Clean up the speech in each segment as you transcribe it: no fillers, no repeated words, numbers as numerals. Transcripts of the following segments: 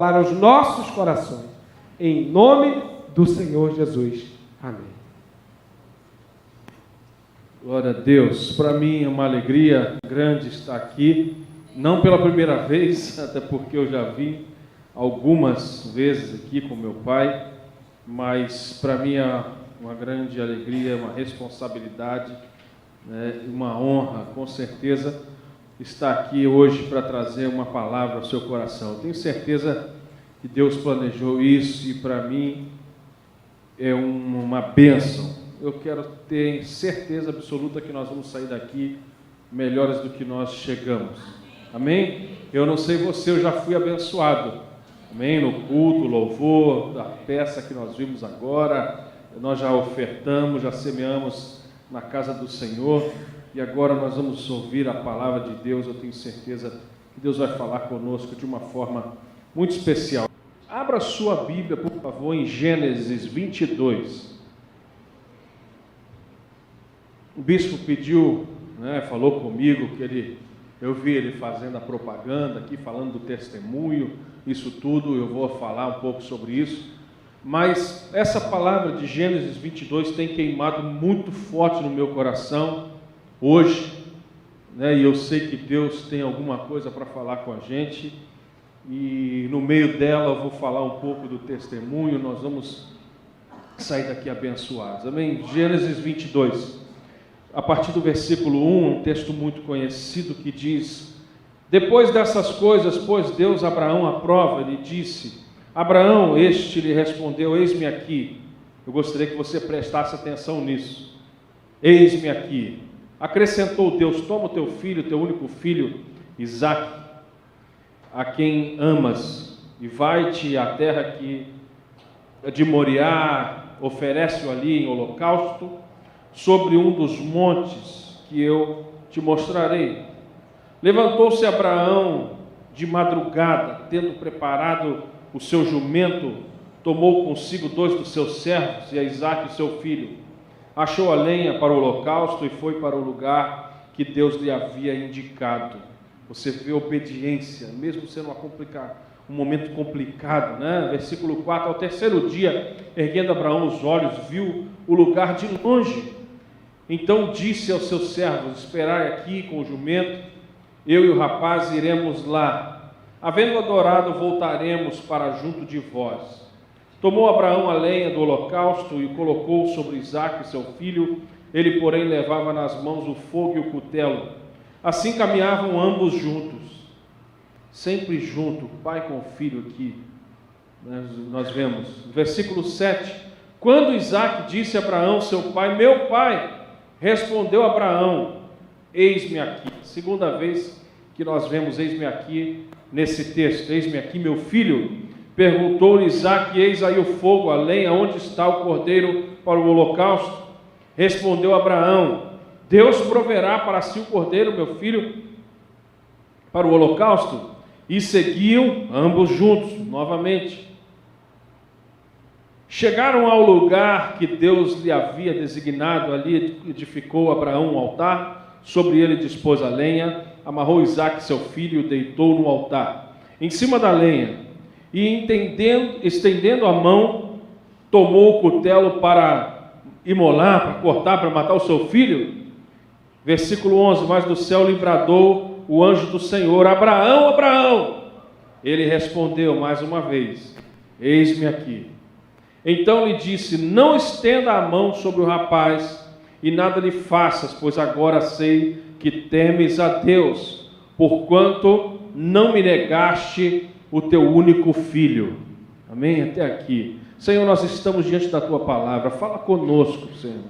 para os nossos corações. Em nome do Senhor Jesus. Amém. Glória a Deus. Para mim é uma alegria grande estar aqui, não pela primeira vez, até porque eu já vim algumas vezes aqui com meu pai, mas para mim é uma grande alegria, uma responsabilidade, né, uma honra, com certeza, estar aqui hoje para trazer uma palavra ao seu coração. Eu tenho certeza que Deus planejou isso e para mim é uma bênção. Eu quero ter certeza absoluta que nós vamos sair daqui melhores do que nós chegamos. Amém? Eu não sei você, eu já fui abençoado. Amém? No culto, louvor, da peça que nós vimos agora, nós já ofertamos, já semeamos na casa do Senhor e agora nós vamos ouvir a palavra de Deus. Eu tenho certeza que Deus vai falar conosco de uma forma muito especial. Abra sua Bíblia, por favor, em Gênesis 22. O bispo pediu, falou comigo que eu vi ele fazendo a propaganda aqui, falando do testemunho, isso tudo, eu vou falar um pouco sobre isso, mas essa palavra de Gênesis 22 tem queimado muito forte no meu coração hoje, e eu sei que Deus tem alguma coisa para falar com a gente, e no meio dela eu vou falar um pouco do testemunho, nós vamos sair daqui abençoados, amém? Gênesis 22. A partir do versículo 1, um texto muito conhecido que diz: depois dessas coisas, pôs Deus Abraão à prova, ele disse: Abraão, este lhe respondeu: eis-me aqui. Eu gostaria que você prestasse atenção nisso. Eis-me aqui. Acrescentou Deus: toma o teu filho, teu único filho, Isaque, a quem amas, e vai-te à terra de Moriá, oferece-o ali em holocausto, sobre um dos montes que eu te mostrarei. Levantou-se Abraão de madrugada, tendo preparado o seu jumento, tomou consigo 2 dos seus servos e a Isaque, seu filho. Achou a lenha para o holocausto e foi para o lugar que Deus lhe havia indicado. Você vê obediência, mesmo sendo um momento complicado, Versículo 4, ao terceiro dia, erguendo Abraão os olhos, viu o lugar de longe. Então disse aos seus servos: esperai aqui com o jumento, eu e o rapaz iremos lá. Havendo adorado, voltaremos para junto de vós. Tomou Abraão a lenha do holocausto e colocou sobre Isaque, seu filho. Ele, porém, levava nas mãos o fogo e o cutelo. Assim caminhavam ambos juntos, sempre junto, pai com filho aqui. Nós vemos, versículo 7. Quando Isaque disse a Abraão, seu pai: meu pai, respondeu Abraão: eis-me aqui. Segunda vez que nós vemos eis-me aqui nesse texto. Eis-me aqui, meu filho. Perguntou-lhe Isaque: eis aí o fogo, a lenha, onde está o cordeiro para o holocausto? Respondeu Abraão: Deus proverá para si o cordeiro, meu filho, para o holocausto. E seguiam ambos juntos, novamente. Chegaram ao lugar que Deus lhe havia designado, ali edificou Abraão um altar, sobre ele dispôs a lenha, amarrou Isaque, seu filho, e o deitou no altar, em cima da lenha, e estendendo a mão, tomou o cutelo para imolar, para cortar, para matar o seu filho. Versículo 11, mas do céu lhe bradou o anjo do Senhor: Abraão, Abraão! Ele respondeu mais uma vez: eis-me aqui. Então lhe disse: não estenda a mão sobre o rapaz e nada lhe faças, pois agora sei que temes a Deus, porquanto não me negaste o teu único filho. Amém? Até aqui. Senhor, nós estamos diante da tua palavra. Fala conosco, Senhor.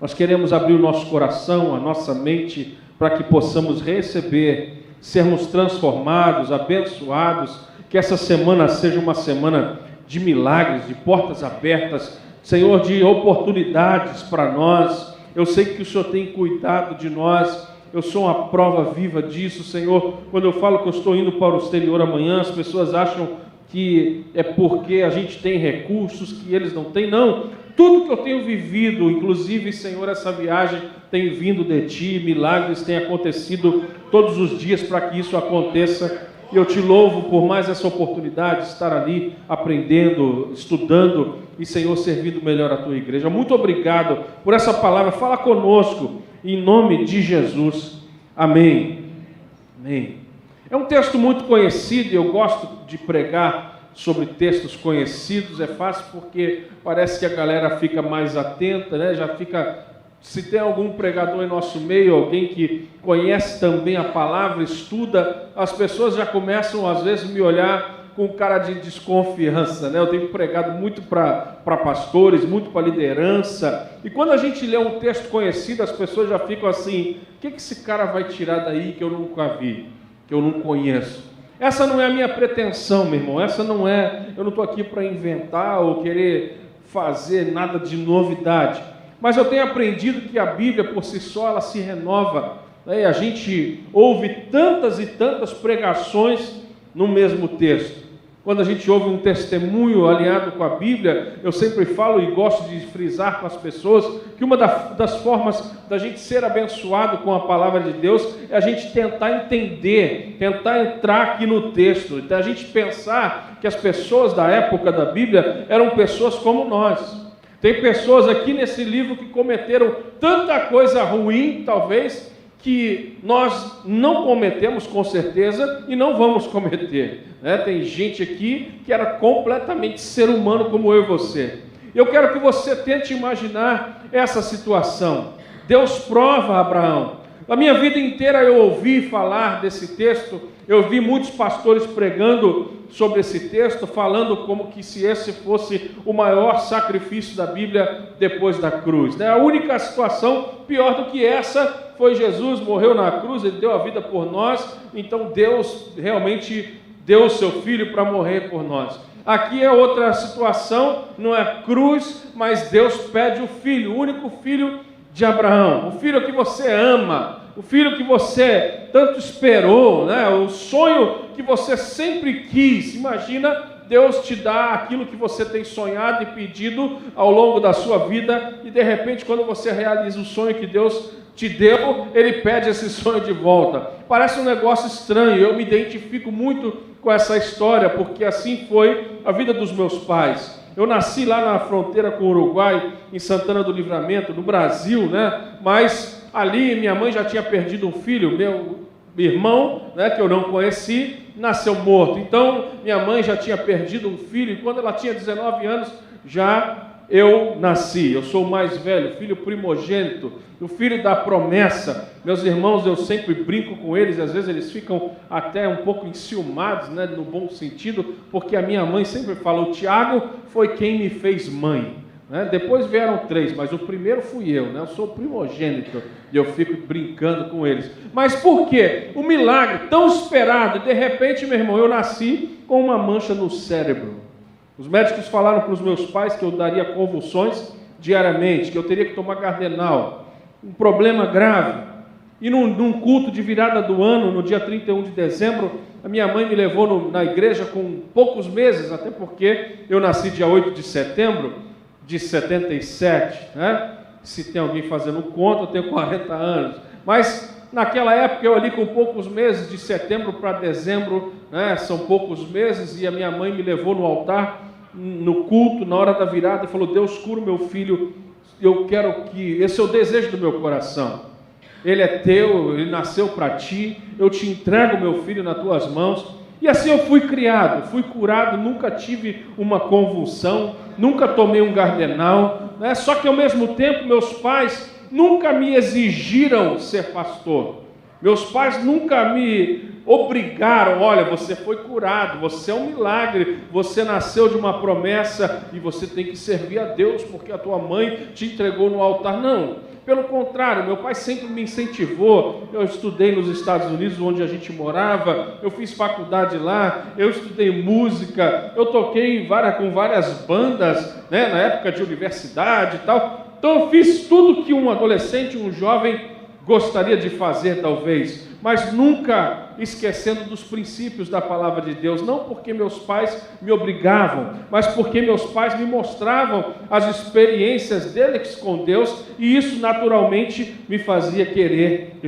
Nós queremos abrir o nosso coração, a nossa mente, para que possamos receber, sermos transformados, abençoados, que essa semana seja uma semana de milagres, de portas abertas, Senhor, de oportunidades para nós. Eu sei que o Senhor tem cuidado de nós, eu sou uma prova viva disso, Senhor. Quando eu falo que eu estou indo para o exterior amanhã, as pessoas acham que é porque a gente tem recursos que eles não têm. Não, tudo que eu tenho vivido, inclusive, Senhor, essa viagem tem vindo de Ti, milagres têm acontecido todos os dias para que isso aconteça. e eu te louvo por mais essa oportunidade de estar ali aprendendo, estudando e, Senhor, servindo melhor a tua igreja. Muito obrigado por essa palavra. Fala conosco, em nome de Jesus. Amém. Amém. É um texto muito conhecido e eu gosto de pregar sobre textos conhecidos. É fácil porque parece que a galera fica mais atenta, né? Já fica... Se tem algum pregador em nosso meio, alguém que conhece também a palavra, estuda, as pessoas já começam às vezes a me olhar com cara de desconfiança, né? Eu tenho pregado muito para pastores, muito para liderança, e quando a gente lê um texto conhecido, as pessoas já ficam assim: o que esse cara vai tirar daí que eu nunca vi, que eu não conheço? Essa não é a minha pretensão, meu irmão, essa não é, eu não estou aqui para inventar ou querer fazer nada de novidade. Mas eu tenho aprendido que a Bíblia, por si só, ela se renova, né? E a gente ouve tantas e tantas pregações no mesmo texto. Quando a gente ouve um testemunho alinhado com a Bíblia, eu sempre falo e gosto de frisar com as pessoas que uma das formas da gente ser abençoado com a palavra de Deus é a gente tentar entender, tentar entrar aqui no texto, então a gente pensar que as pessoas da época da Bíblia eram pessoas como nós. Tem pessoas aqui nesse livro que cometeram tanta coisa ruim, talvez, que nós não cometemos com certeza e não vamos cometer, né? Tem gente aqui que era completamente ser humano como eu e você. Eu quero que você tente imaginar essa situação. Deus prova a Abraão. A minha vida inteira eu ouvi falar desse texto, eu vi muitos pastores pregando sobre esse texto, falando como que se esse fosse o maior sacrifício da Bíblia depois da cruz, né? A única situação pior do que essa foi Jesus, morreu na cruz, Ele deu a vida por nós, então Deus realmente deu o seu Filho para morrer por nós. Aqui é outra situação, não é cruz, mas Deus pede o Filho, o único Filho de Abraão, o filho que você ama, o filho que você tanto esperou, né? O sonho que você sempre quis. Imagina Deus te dá aquilo que você tem sonhado e pedido ao longo da sua vida, e de repente, quando você realiza o sonho que Deus te deu, Ele pede esse sonho de volta. Parece um negócio estranho, eu me identifico muito com essa história, porque assim foi a vida dos meus pais. Eu nasci lá na fronteira com o Uruguai, em Santana do Livramento, no Brasil, né? Mas ali minha mãe já tinha perdido um filho, meu irmão, né, que eu não conheci, nasceu morto. Então, minha mãe já tinha perdido um filho, e quando ela tinha 19 anos, já eu nasci. Eu sou o mais velho, filho primogênito, o filho da promessa. Meus irmãos, eu sempre brinco com eles, e às vezes eles ficam até um pouco enciumados, né, no bom sentido, porque a minha mãe sempre fala: o Tiago foi quem me fez mãe. Né? Depois vieram 3, mas o primeiro fui eu, né? Eu sou primogênito, e eu fico brincando com eles. Mas por quê? O milagre tão esperado, de repente, meu irmão, eu nasci com uma mancha no cérebro. Os médicos falaram para os meus pais que eu daria convulsões diariamente, que eu teria que tomar Gardenal, um problema grave. E num culto de virada do ano, no dia 31 de dezembro, a minha mãe me levou na igreja com poucos meses, até porque eu nasci dia 8 de setembro de 77, né? Se tem alguém fazendo conta, eu tenho 40 anos. Mas naquela época, eu ali com poucos meses, de setembro para dezembro, né? São poucos meses, e a minha mãe me levou no altar, no culto, na hora da virada, e falou: Deus, cura o meu filho, eu quero que... Esse é o desejo do meu coração. Ele é teu, ele nasceu para ti, eu te entrego meu filho nas tuas mãos. E assim eu fui criado, fui curado, nunca tive uma convulsão, nunca tomei um Gardenal, né? Só que ao mesmo tempo meus pais nunca me exigiram ser pastor. Meus pais nunca me obrigaram: olha, você foi curado, você é um milagre, você nasceu de uma promessa e você tem que servir a Deus porque a tua mãe te entregou no altar. Não. Pelo contrário, meu pai sempre me incentivou. Eu estudei nos Estados Unidos, onde a gente morava, eu fiz faculdade lá, eu estudei música, eu toquei com várias bandas, né, na época de universidade e tal. Então eu fiz tudo que um adolescente, um jovem gostaria de fazer talvez, mas nunca esquecendo dos princípios da palavra de Deus, não porque meus pais me obrigavam, mas porque meus pais me mostravam as experiências deles com Deus, e isso naturalmente me fazia querer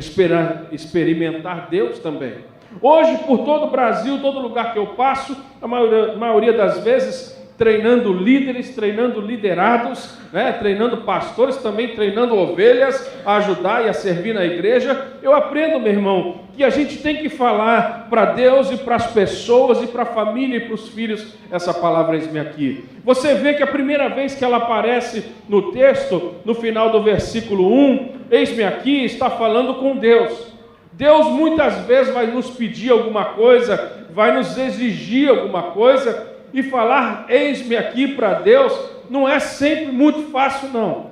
experimentar Deus também. Hoje, por todo o Brasil, todo lugar que eu passo, a maioria das vezes, treinando líderes, treinando liderados, treinando pastores, também treinando ovelhas a ajudar e a servir na igreja. Eu aprendo, meu irmão, que a gente tem que falar para Deus e para as pessoas e para a família e para os filhos essa palavra eis-me aqui. Você vê que a primeira vez que ela aparece no texto, no final do versículo 1, eis-me aqui, está falando com Deus. Deus muitas vezes vai nos pedir alguma coisa, vai nos exigir alguma coisa, e falar eis-me aqui para Deus não é sempre muito fácil, não.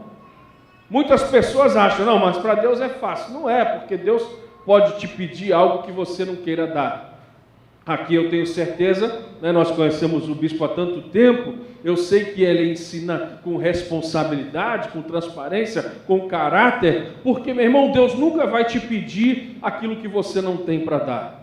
Muitas pessoas acham, não, mas para Deus é fácil. Não é, porque Deus pode te pedir algo que você não queira dar. Aqui eu tenho certeza, nós conhecemos o bispo há tanto tempo, eu sei que ele ensina com responsabilidade, com transparência, com caráter, porque, meu irmão, Deus nunca vai te pedir aquilo que você não tem para dar.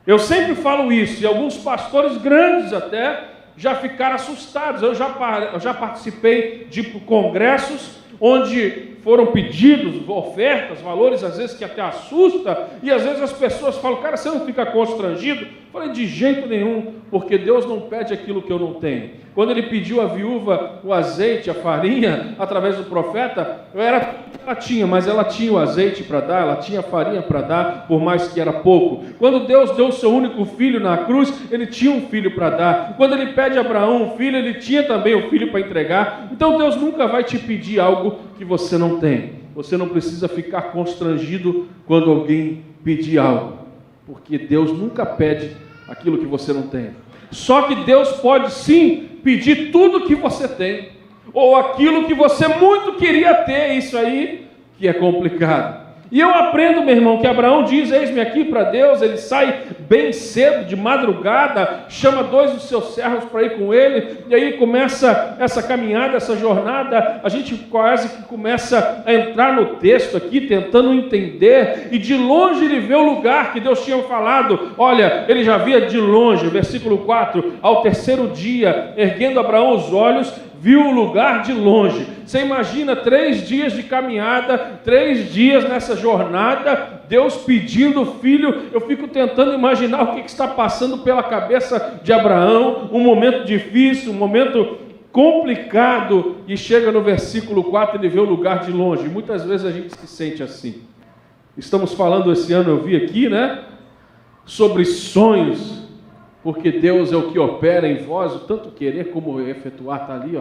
Eu sempre falo isso, e alguns pastores grandes até já ficaram assustados. Eu já participei de congressos onde foram pedidos ofertas, valores às vezes que até assusta, e às vezes as pessoas falam, cara, você não fica constrangido? Eu falei, de jeito nenhum, porque Deus não pede aquilo que eu não tenho. Quando ele pediu à viúva o azeite, a farinha, através do profeta, ela tinha, mas ela tinha o azeite para dar, ela tinha a farinha para dar, por mais que era pouco. Quando Deus deu o seu único filho na cruz, ele tinha um filho para dar. Quando ele pede a Abraão um filho, ele tinha também o filho para entregar. Então Deus nunca vai te pedir algo que você não tem. Você não precisa ficar constrangido quando alguém pedir algo, porque Deus nunca pede aquilo que você não tem. Só que Deus pode sim pedir tudo que você tem, ou aquilo que você muito queria ter. Isso aí que é complicado. E eu aprendo, meu irmão, que Abraão diz, eis-me aqui para Deus. Ele sai bem cedo, de madrugada, chama 2 dos seus servos para ir com ele, e aí começa essa caminhada, essa jornada. A gente quase que começa a entrar no texto aqui, tentando entender, e de longe ele vê o lugar que Deus tinha falado. Olha, ele já via de longe, versículo 4, ao terceiro dia, erguendo Abraão os olhos, viu o lugar de longe. Você imagina 3 dias de caminhada, 3 dias nessa jornada, Deus pedindo o filho. Eu fico tentando imaginar o que está passando pela cabeça de Abraão, um momento difícil, um momento complicado, e chega no versículo 4, ele vê o lugar de longe. Muitas vezes a gente se sente assim. Estamos falando esse ano, eu vi aqui, sobre sonhos, porque Deus é o que opera em vós, o tanto querer como efetuar. Está ali,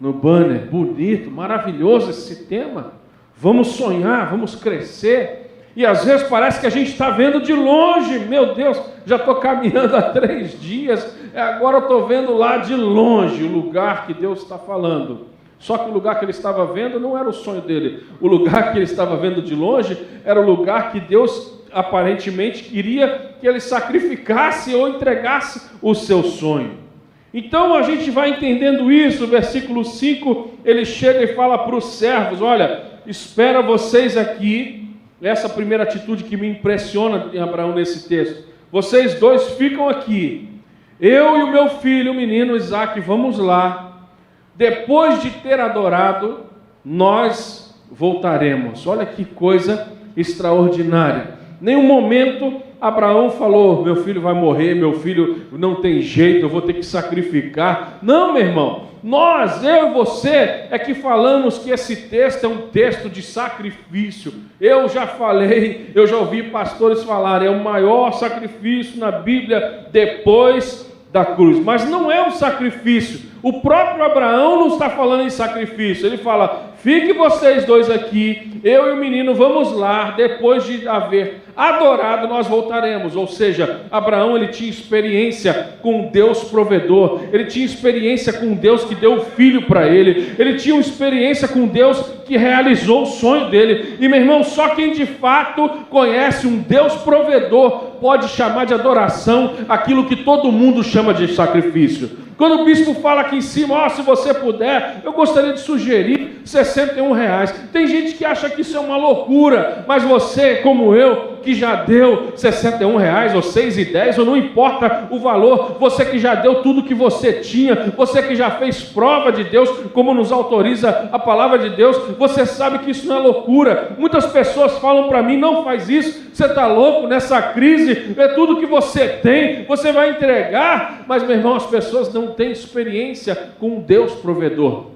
no banner, bonito, maravilhoso esse tema. Vamos sonhar, vamos crescer, e às vezes parece que a gente está vendo de longe. Meu Deus, já estou caminhando há 3 dias, agora eu estou vendo lá de longe o lugar que Deus está falando. Só que o lugar que ele estava vendo não era o sonho dele. O lugar que ele estava vendo de longe era o lugar que Deus aparentemente queria que ele sacrificasse ou entregasse o seu sonho. Então a gente vai entendendo isso. O versículo 5, ele chega e fala para os servos, olha, espera vocês aqui. Essa primeira atitude que me impressiona em Abraão nesse texto. Vocês 2 ficam aqui, eu e o meu filho, o menino Isaac, vamos lá. Depois de ter adorado, nós voltaremos. Olha que coisa extraordinária. Nenhum momento Abraão falou, meu filho vai morrer, meu filho não tem jeito, eu vou ter que sacrificar. Não, meu irmão, eu e você é que falamos que esse texto é um texto de sacrifício. Eu já falei, eu já ouvi pastores falarem, é o maior sacrifício na Bíblia depois da cruz. Mas não é um sacrifício. O próprio Abraão não está falando em sacrifício. Ele fala, fiquem vocês 2 aqui, eu e o menino vamos lá, depois de haver adorado nós voltaremos. Ou seja, Abraão, ele tinha experiência com Deus provedor, ele tinha experiência com Deus que deu o filho para ele, ele tinha uma experiência com Deus que realizou o sonho dele. E meu irmão, só quem de fato conhece um Deus provedor pode chamar de adoração aquilo que todo mundo chama de sacrifício. Quando o bispo fala aqui em cima, se você puder, eu gostaria de sugerir, você R$61. Tem gente que acha que isso é uma loucura, mas você, como eu, que já deu R$61, ou R$6,10, ou não importa o valor, você que já deu tudo que você tinha, você que já fez prova de Deus, como nos autoriza a palavra de Deus, você sabe que isso não é loucura. Muitas pessoas falam para mim, não faz isso, você está louco nessa crise, é tudo que você tem, você vai entregar, mas meu irmão, as pessoas não têm experiência com um Deus provedor.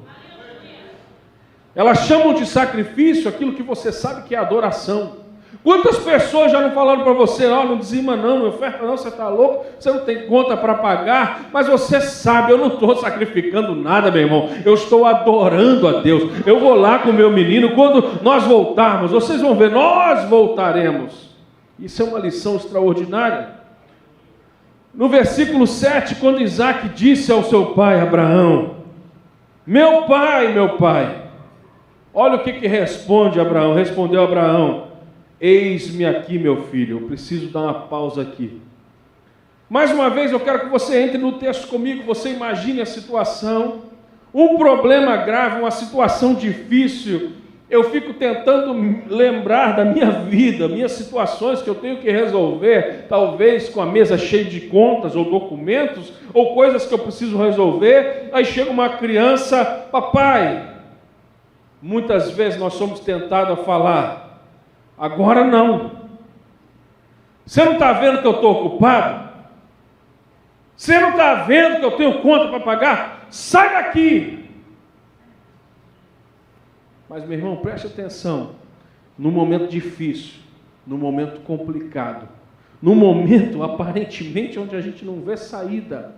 Elas chamam de sacrifício aquilo que você sabe que é adoração. Quantas pessoas já não falaram para você, não dizima não oferta não, você está louco, você não tem conta para pagar, mas você sabe, eu não estou sacrificando nada, meu irmão, eu estou adorando a Deus. Eu vou lá com o meu menino, quando nós voltarmos, vocês vão ver, nós voltaremos. Isso é uma lição extraordinária. No versículo 7, quando Isaac disse ao seu pai Abraão, meu pai, olha o que responde Abraão. Respondeu Abraão, eis-me aqui, meu filho. Eu preciso dar uma pausa aqui. Mais uma vez eu quero que você entre no texto comigo, você imagine a situação, um problema grave, uma situação difícil. Eu fico tentando lembrar da minha vida, minhas situações que eu tenho que resolver, talvez com a mesa cheia de contas ou documentos, ou coisas que eu preciso resolver. Aí chega uma criança, papai. Muitas vezes nós somos tentados a falar, agora não. Você não está vendo que eu estou ocupado? Você não está vendo que eu tenho conta para pagar? Sai daqui! Mas, meu irmão, preste atenção, no momento difícil, no momento complicado, no momento aparentemente onde a gente não vê saída.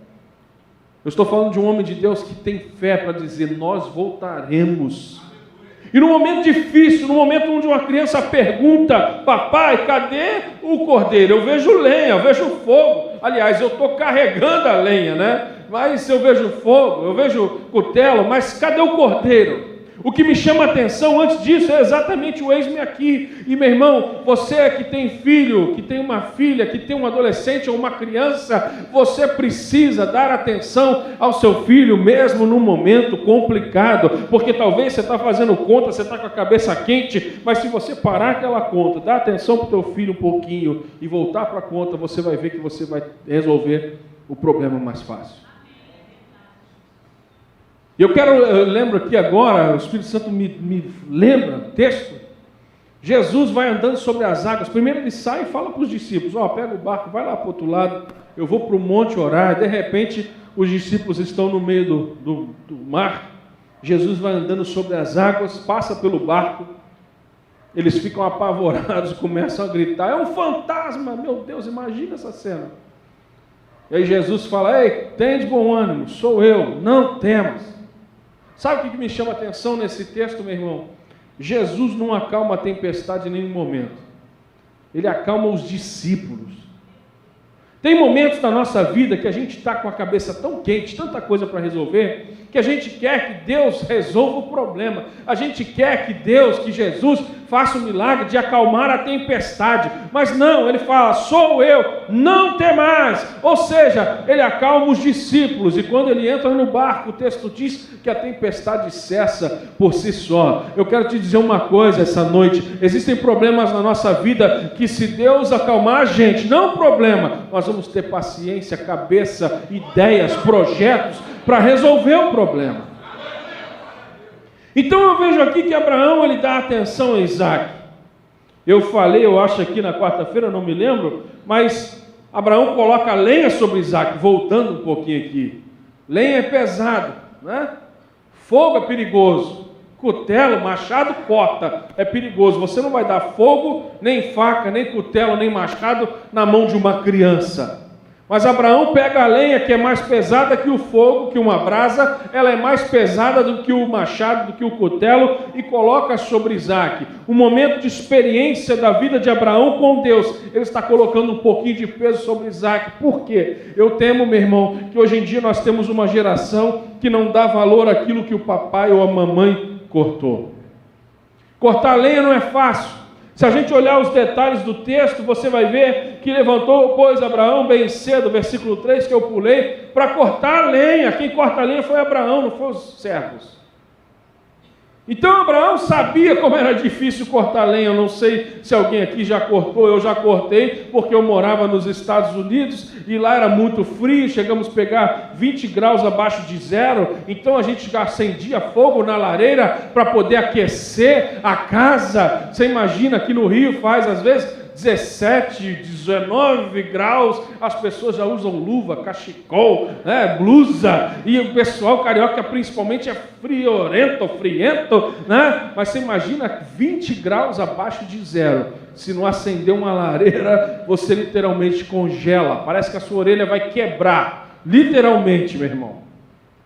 Eu estou falando de um homem de Deus que tem fé para dizer, nós voltaremos. E no momento difícil, no momento onde uma criança pergunta, papai, cadê o cordeiro? Eu vejo lenha, eu vejo fogo. Aliás, eu estou carregando a lenha, né? Mas eu vejo fogo, eu vejo cutelo, mas cadê o cordeiro? O que me chama a atenção antes disso é exatamente o eis-me aqui. E meu irmão, você que tem filho, que tem uma filha, que tem um adolescente ou uma criança, você precisa dar atenção ao seu filho mesmo num momento complicado, porque talvez você está fazendo conta, você está com a cabeça quente, mas se você parar aquela conta, dar atenção para o teu filho um pouquinho e voltar para a conta, você vai ver que você vai resolver o problema mais fácil. Eu lembro aqui agora, o Espírito Santo me lembra, texto, Jesus vai andando sobre as águas, primeiro ele sai e fala para os discípulos, pega o barco, vai lá para o outro lado, eu vou para o monte orar, e de repente os discípulos estão no meio do mar, Jesus vai andando sobre as águas, passa pelo barco, eles ficam apavorados, começam a gritar, é um fantasma, meu Deus, imagina essa cena. E aí Jesus fala, ei, tem de bom ânimo, sou eu, não temas. Sabe o que me chama a atenção nesse texto, meu irmão? Jesus não acalma a tempestade em nenhum momento. Ele acalma os discípulos. Tem momentos na nossa vida que a gente está com a cabeça tão quente, tanta coisa para resolver, que a gente quer que Deus resolva o problema. A gente quer que Deus, que Jesus, faça o milagre de acalmar a tempestade. Mas não, ele fala, sou eu, não temais. Ou seja, ele acalma os discípulos. E quando ele entra no barco, o texto diz que a tempestade cessa por si só. Eu quero te dizer uma coisa essa noite. Existem problemas na nossa vida que se Deus acalmar a gente, não um problema, nós vamos ter paciência, cabeça, ideias, projetos para resolver o problema. Então eu vejo aqui que Abraão ele dá atenção a Isaac. Eu falei, eu acho aqui na quarta-feira, não me lembro, mas Abraão coloca lenha sobre Isaac, voltando um pouquinho aqui. Lenha é pesado, né? Fogo é perigoso. Cutelo, machado, corta, é perigoso. Você não vai dar fogo, nem faca, nem cutelo, nem machado na mão de uma criança. Mas Abraão pega a lenha que é mais pesada que o fogo, que uma brasa, ela é mais pesada do que o machado, do que o cutelo, e coloca sobre Isaac. Um momento de experiência da vida de Abraão com Deus. Ele está colocando um pouquinho de peso sobre Isaac. Por quê? Eu temo, meu irmão, que hoje em dia nós temos uma geração que não dá valor àquilo que o papai ou a mamãe cortou. Cortar lenha não é fácil. Se a gente olhar os detalhes do texto, você vai ver que levantou, pois, Abraão bem cedo, versículo 3, que eu pulei, para cortar a lenha. Quem corta a lenha foi Abraão, não foi os servos. Então Abraão sabia como era difícil cortar lenha. Eu não sei se alguém aqui já cortou, eu já cortei, porque eu morava nos Estados Unidos e lá era muito frio, chegamos a pegar 20 graus abaixo de zero, então a gente acendia fogo na lareira para poder aquecer a casa. Você imagina, aqui no Rio faz às vezes 17, 19 graus, as pessoas já usam luva, cachecol, né, blusa, e o pessoal carioca principalmente é friento, né? Mas você imagina 20 graus abaixo de zero. Se não acender uma lareira, você literalmente congela, parece que a sua orelha vai quebrar, literalmente, meu irmão.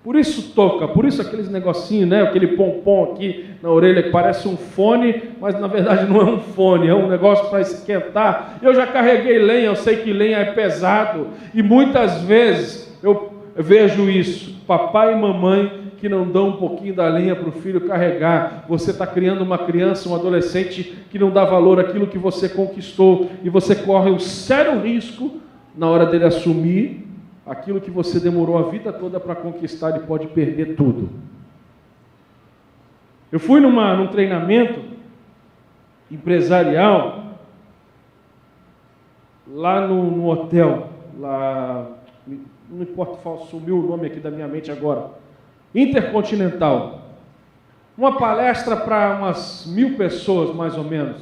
Por isso toca, por isso aqueles negocinhos, né? Aquele pompom aqui na orelha que parece um fone, mas na verdade não é um fone, é um negócio para esquentar. Eu já carreguei lenha, eu sei que lenha é pesado, e muitas vezes eu vejo isso, papai e mamãe que não dão um pouquinho da lenha para o filho carregar. Você está criando uma criança, um adolescente que não dá valor àquilo que você conquistou, e você corre um sério risco na hora dele assumir aquilo que você demorou a vida toda para conquistar. Ele pode perder tudo. Eu fui num treinamento empresarial lá no hotel, lá, não importa, sumiu o nome aqui da minha mente agora, Intercontinental. Uma palestra para umas 1000 pessoas, mais ou menos.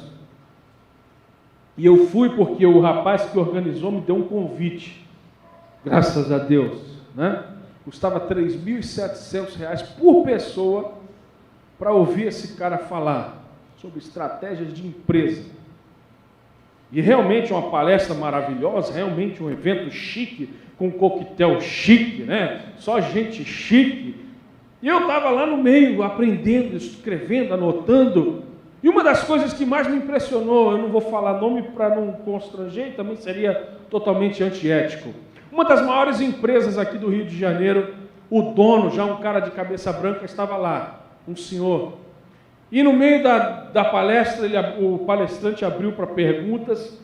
E eu fui porque o rapaz que organizou me deu um convite. Graças a Deus, né? Custava R$3.700 por pessoa para ouvir esse cara falar sobre estratégias de empresa. E realmente uma palestra maravilhosa, realmente um evento chique, com coquetel chique, né? Só gente chique. E eu estava lá no meio, aprendendo, escrevendo, anotando. E uma das coisas que mais me impressionou, eu não vou falar nome para não constranger, também seria totalmente antiético. Uma das maiores empresas aqui do Rio de Janeiro, o dono, já um cara de cabeça branca, estava lá, um senhor. E no meio da palestra, o palestrante abriu para perguntas,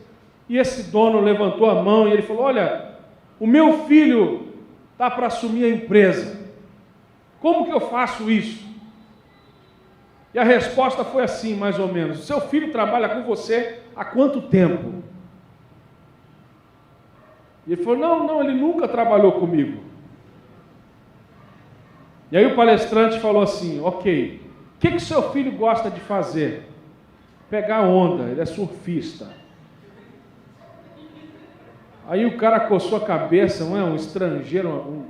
e esse dono levantou a mão e ele falou: olha, o meu filho está para assumir a empresa. Como que eu faço isso? E a resposta foi assim, mais ou menos: o seu filho trabalha com você há quanto tempo? E ele falou: não, ele nunca trabalhou comigo. E aí o palestrante falou assim: ok, o que seu filho gosta de fazer? Pegar onda, ele é surfista. Aí o cara coçou a cabeça, não é? Um estrangeiro,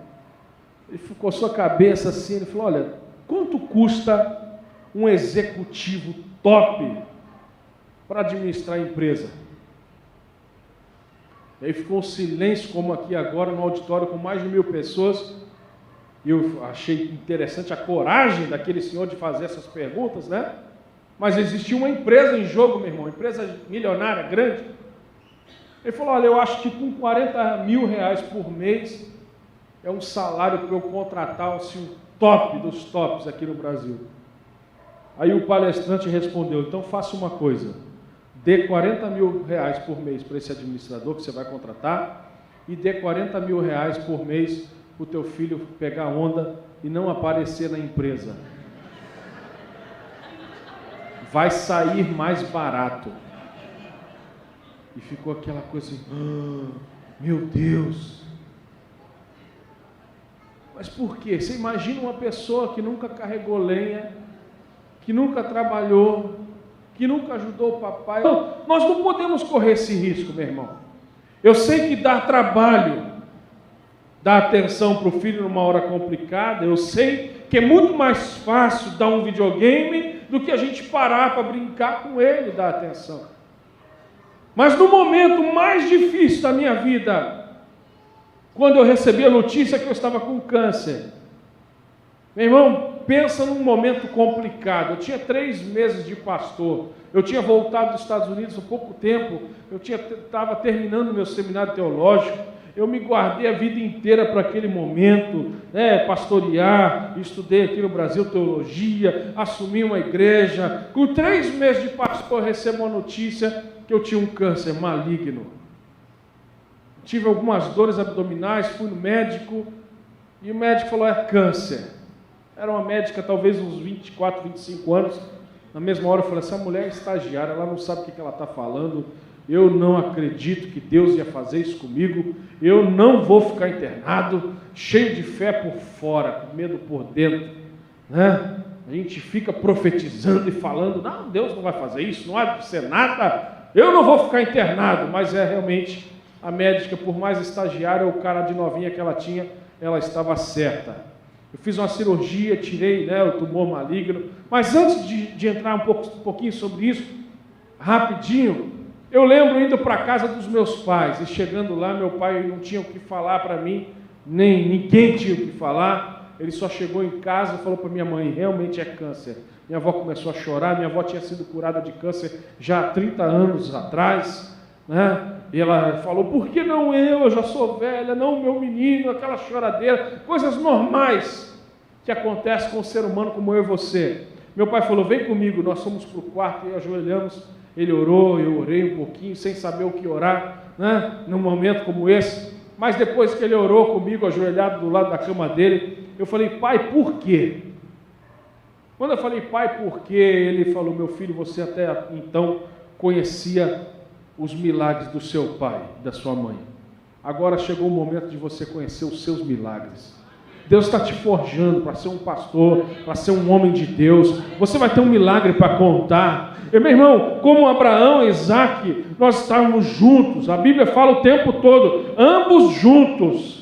ele coçou a cabeça assim, ele falou: olha, quanto custa um executivo top para administrar a empresa? E aí ficou um silêncio, como aqui agora, no auditório com mais de 1000 pessoas. E eu achei interessante a coragem daquele senhor de fazer essas perguntas, né? Mas existia uma empresa em jogo, meu irmão, empresa milionária, grande. Ele falou: olha, eu acho que com R$40.000 por mês é um salário para eu contratar assim, um top dos tops aqui no Brasil. Aí o palestrante respondeu: então faça uma coisa, dê R$40.000 por mês para esse administrador que você vai contratar, e dê R$40.000 por mês para o teu filho pegar onda e não aparecer na empresa. Vai sair mais barato. E ficou aquela coisa assim: meu Deus. Mas por quê? Você imagina uma pessoa que nunca carregou lenha, que nunca trabalhou, que nunca ajudou o papai. Não, nós não podemos correr esse risco, meu irmão. Eu sei que dá trabalho, dar atenção para o filho numa hora complicada. Eu sei que é muito mais fácil dar um videogame do que a gente parar para brincar com ele e dar atenção. Mas no momento mais difícil da minha vida, quando eu recebi a notícia que eu estava com câncer, meu irmão, pensa num momento complicado. Eu tinha 3 meses de pastor, eu tinha voltado dos Estados Unidos há pouco tempo, eu estava terminando meu seminário teológico, eu me guardei a vida inteira para aquele momento, né, pastorear, estudei aqui no Brasil teologia, assumi uma igreja. Com 3 meses de pastor, eu recebo uma notícia que eu tinha um câncer maligno. Tive algumas dores abdominais, fui no médico, e o médico falou: é câncer. Era uma médica, talvez uns 24, 25 anos. Na mesma hora eu falei, essa mulher é estagiária, ela não sabe o que ela está falando. Eu não acredito que Deus ia fazer isso comigo. Eu não vou ficar internado, cheio de fé por fora, com medo por dentro, né? A gente fica profetizando e falando, não, Deus não vai fazer isso, não há de ser nada, eu não vou ficar internado. Mas realmente, a médica, por mais estagiária ou cara de novinha que ela tinha, ela estava certa. Eu fiz uma cirurgia, tirei, né, o tumor maligno. Mas antes de entrar um pouquinho sobre isso, rapidinho, eu lembro indo para a casa dos meus pais, e chegando lá, meu pai não tinha o que falar para mim, nem ninguém tinha o que falar. Ele só chegou em casa e falou para minha mãe, realmente é câncer. Minha avó começou a chorar, minha avó tinha sido curada de câncer já há 30 anos atrás, né? E ela falou, por que não eu já sou velha, não o meu menino, aquela choradeira, coisas normais que acontecem com um ser humano como eu e você. Meu pai falou, vem comigo, nós fomos para o quarto e ajoelhamos, ele orou, eu orei um pouquinho, sem saber o que orar, né? Num momento como esse. Mas depois que ele orou comigo, ajoelhado do lado da cama dele, eu falei, pai, por quê? Quando eu falei, pai, por quê? Ele falou, meu filho, você até então conhecia os milagres do seu pai, da sua mãe. Agora chegou o momento de você conhecer os seus milagres. Deus está te forjando para ser um pastor, para ser um homem de Deus. Você vai ter um milagre para contar. E, meu irmão, como Abraão e Isaac, nós estávamos juntos. A Bíblia fala o tempo todo, ambos juntos.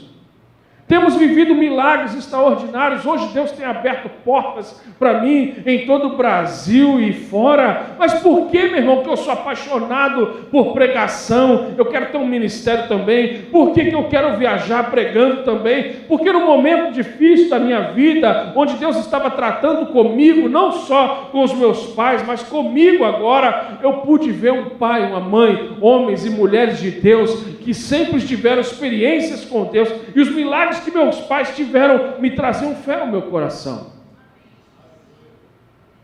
Temos vivido milagres extraordinários. Hoje Deus tem aberto portas para mim em todo o Brasil e fora. Mas por que, meu irmão, que eu sou apaixonado por pregação? Eu quero ter um ministério também. Por que eu quero viajar pregando também? Porque no momento difícil da minha vida, onde Deus estava tratando comigo, não só com os meus pais, mas comigo agora, eu pude ver um pai, uma mãe, homens e mulheres de Deus, que sempre tiveram experiências com Deus, e os milagres que meus pais tiveram me traziam fé ao meu coração.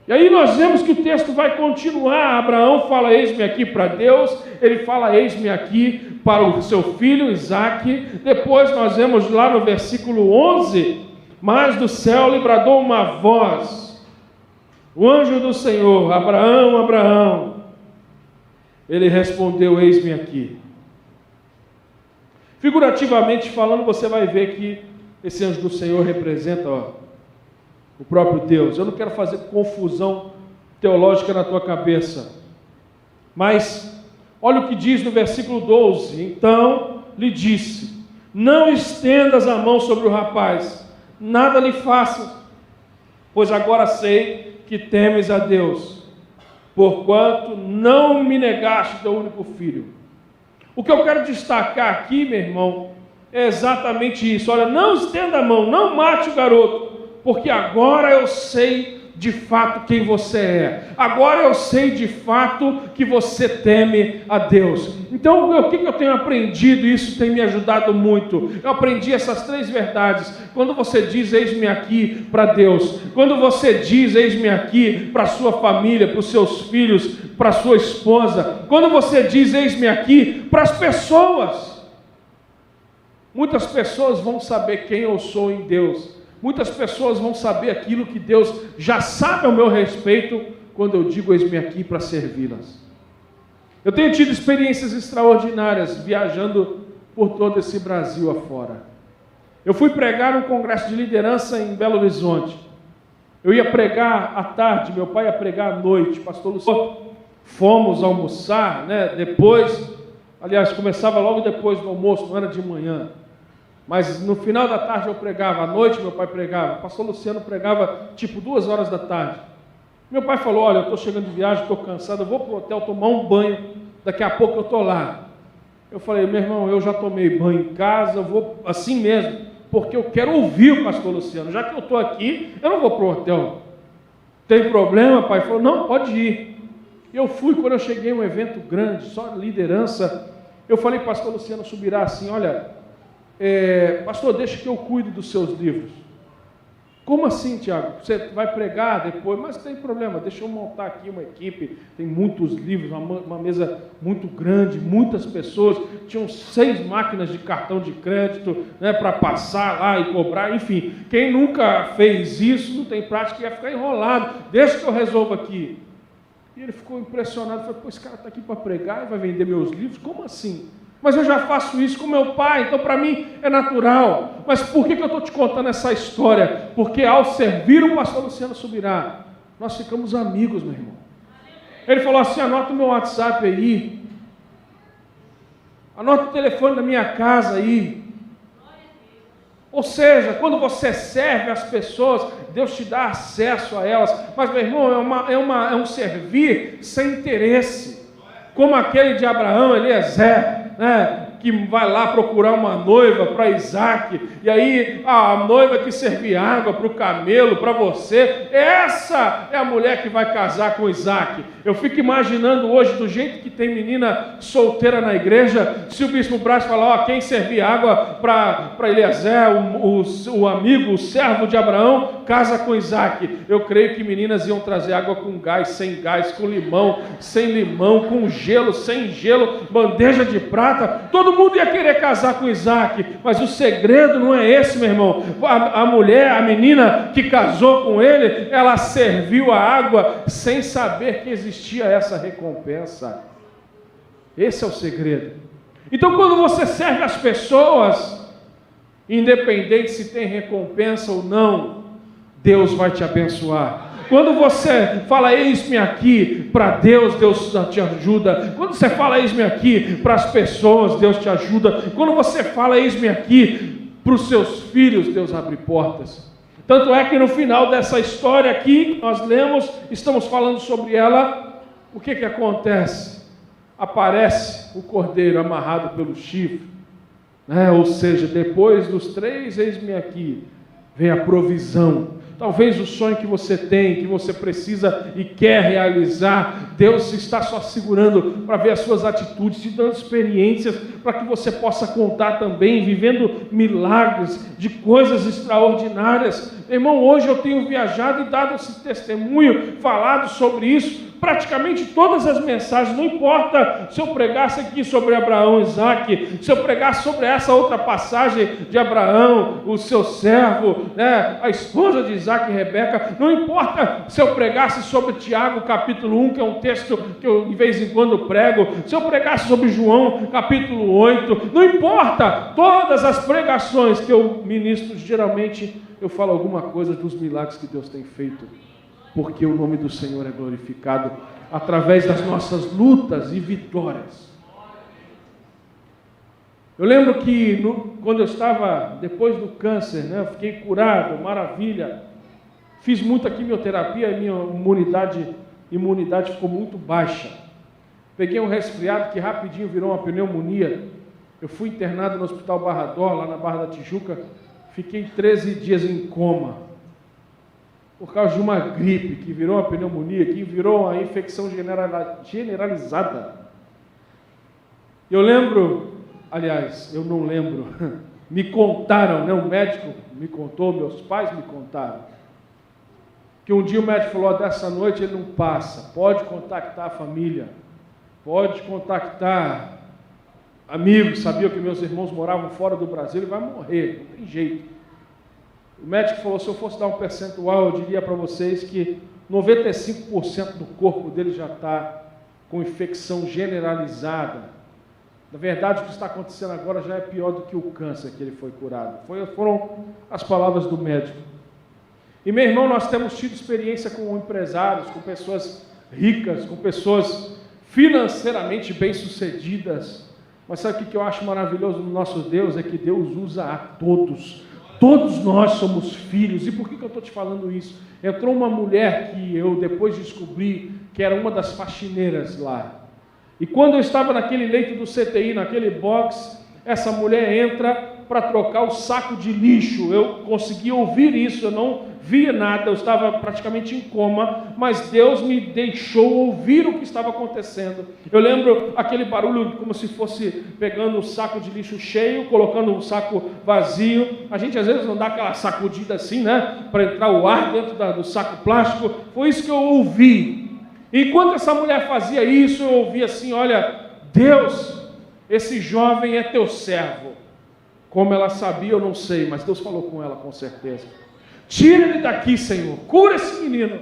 E aí nós vemos que o texto vai continuar. Abraão fala, eis-me aqui para Deus, ele fala, eis-me aqui para o seu filho Isaque. Depois nós vemos lá no versículo 11, mas do céu lhe bradou uma voz, o anjo do Senhor, Abraão, Abraão. Ele respondeu, eis-me aqui. Figurativamente falando, você vai ver que esse anjo do Senhor representa o próprio Deus. Eu não quero fazer confusão teológica na tua cabeça, mas olha o que diz no versículo 12. Então lhe disse, não estendas a mão sobre o rapaz, nada lhe faças, pois agora sei que temes a Deus, porquanto não me negaste teu único filho. O que eu quero destacar aqui, meu irmão, é exatamente isso. Olha, não estenda a mão, não mate o garoto, porque agora eu sei de fato quem você é. Agora eu sei de fato que você teme a Deus. Então, o que eu tenho aprendido? Isso tem me ajudado muito. Eu aprendi essas 3 verdades. Quando você diz, eis-me aqui para Deus. Quando você diz, eis-me aqui para a sua família, para os seus filhos, para a sua esposa. Quando você diz, eis-me aqui para as pessoas. Muitas pessoas vão saber quem eu sou em Deus. Muitas pessoas vão saber aquilo que Deus já sabe ao meu respeito, quando eu digo, eis-me aqui para servi-las. Eu tenho tido experiências extraordinárias, viajando por todo esse Brasil afora. Eu fui pregar um congresso de liderança em Belo Horizonte. Eu ia pregar à tarde, meu pai ia pregar à noite, pastor Luciano. Fomos almoçar, né? Depois, aliás, começava logo depois do almoço, não era de manhã. Mas no final da tarde eu pregava, à noite meu pai pregava, o pastor Luciano pregava tipo 2 horas da tarde. Meu pai falou, olha, eu estou chegando de viagem, estou cansado, eu vou para o hotel tomar um banho, daqui a pouco eu estou lá. Eu falei, meu irmão, eu já tomei banho em casa, eu vou assim mesmo, porque eu quero ouvir o pastor Luciano, já que eu estou aqui, eu não vou para o hotel. Tem problema, pai? Ele falou, não, pode ir. Eu fui, quando eu cheguei a um evento grande, só liderança, eu falei, pastor Luciano subirá assim, olha... pastor, deixa que eu cuido dos seus livros. Como assim, Tiago? Você vai pregar depois? Mas tem problema, deixa eu montar aqui uma equipe, tem muitos livros, uma mesa muito grande, muitas pessoas, tinham 6 máquinas de cartão de crédito, né, para passar lá e cobrar, enfim. Quem nunca fez isso, não tem prática, ia ficar enrolado, deixa que eu resolvo aqui. E ele ficou impressionado, falou, pô, esse cara está aqui para pregar e vai vender meus livros? Como assim? Mas eu já faço isso com meu pai, então para mim é natural. Mas por que eu estou te contando essa história? Porque ao servir o pastor Luciano Subirá, nós ficamos amigos, meu irmão. Ele falou assim, anota o meu WhatsApp aí, anota o telefone da minha casa aí. Ou seja, quando você serve as pessoas, Deus te dá acesso a elas. Mas, meu irmão, é um servir sem interesse. Como aquele de Abraão, Eliezer, né, que vai lá procurar uma noiva para Isaac, e aí a noiva que servia água para o camelo, para você, essa é a mulher que vai casar com Isaac. Eu fico imaginando hoje, do jeito que tem menina solteira na igreja, se o bispo Braz falar, ó, quem servir água para Eliezer, o amigo, o servo de Abraão, casa com Isaac. Eu creio que meninas iam trazer água com gás, sem gás, com limão, sem limão, com gelo, sem gelo, bandeja de prata. Todo mundo ia querer casar com Isaac, mas o segredo não é esse, meu irmão. A mulher, a menina que casou com ele, ela serviu a água sem saber que existia essa recompensa. Esse é o segredo. Então, quando você serve as pessoas, independente se tem recompensa ou não, Deus vai te abençoar. Quando você fala, eis-me aqui, para Deus, Deus te ajuda. Quando você fala, eis-me aqui, para as pessoas, Deus te ajuda. Quando você fala, eis-me aqui, para os seus filhos, Deus abre portas. Tanto é que no final dessa história aqui, nós lemos, estamos falando sobre ela, o que acontece? Aparece o cordeiro amarrado pelo chifre, né? Ou seja, depois dos 3, eis-me aqui, vem a provisão. Talvez o sonho que você tem, que você precisa e quer realizar, Deus está só segurando para ver as suas atitudes, te dando experiências para que você possa contar também, vivendo milagres, de coisas extraordinárias. Irmão, hoje eu tenho viajado e dado esse testemunho, falado sobre isso, praticamente todas as mensagens, não importa se eu pregasse aqui sobre Abraão e Isaac, se eu pregasse sobre essa outra passagem de Abraão, o seu servo, né, a esposa de Isaac e Rebeca, não importa se eu pregasse sobre Tiago capítulo 1, que é um texto que eu de vez em quando prego, se eu pregasse sobre João capítulo 8, não importa, todas as pregações que eu ministro, geralmente eu falo alguma coisa dos milagres que Deus tem feito, porque o nome do Senhor é glorificado através das nossas lutas e vitórias. Eu lembro que quando eu estava, depois do câncer, né, eu fiquei curado, maravilha, fiz muita quimioterapia e minha imunidade ficou muito baixa. Peguei um resfriado que rapidinho virou uma pneumonia. Eu fui internado no Hospital Barra d'Or, lá na Barra da Tijuca, fiquei 13 dias em coma, por causa de uma gripe, que virou uma pneumonia, que virou uma infecção generalizada. Eu lembro, aliás, eu não lembro, me contaram, né, um médico me contou, meus pais me contaram, que um dia o médico falou, dessa noite ele não passa, pode contactar a família, pode contactar amigos, sabia que meus irmãos moravam fora do Brasil, ele vai morrer, não tem jeito. O médico falou, se eu fosse dar um percentual, eu diria para vocês que 95% do corpo dele já está com infecção generalizada. Na verdade, o que está acontecendo agora já é pior do que o câncer que ele foi curado. Foram as palavras do médico. E, meu irmão, nós temos tido experiência com empresários, com pessoas ricas, com pessoas financeiramente bem-sucedidas. Mas sabe o que eu acho maravilhoso no nosso Deus? É que Deus usa a todos. Todos nós somos filhos. E por que eu estou te falando isso? Entrou uma mulher que eu depois descobri que era uma das faxineiras lá. E quando eu estava naquele leito do CTI, naquele box, essa mulher entra para trocar o saco de lixo. Eu consegui ouvir isso, eu não via nada, eu estava praticamente em coma, mas Deus me deixou ouvir o que estava acontecendo. Eu lembro aquele barulho como se fosse pegando o saco de lixo cheio, colocando um saco vazio. A gente às vezes não dá aquela sacudida assim, né, para entrar o ar dentro do saco plástico. Foi isso que eu ouvi. Enquanto essa mulher fazia isso, eu ouvi assim: olha, Deus, esse jovem é teu servo. Como ela sabia, eu não sei, mas Deus falou com ela com certeza. Tira ele daqui, Senhor, cura esse menino,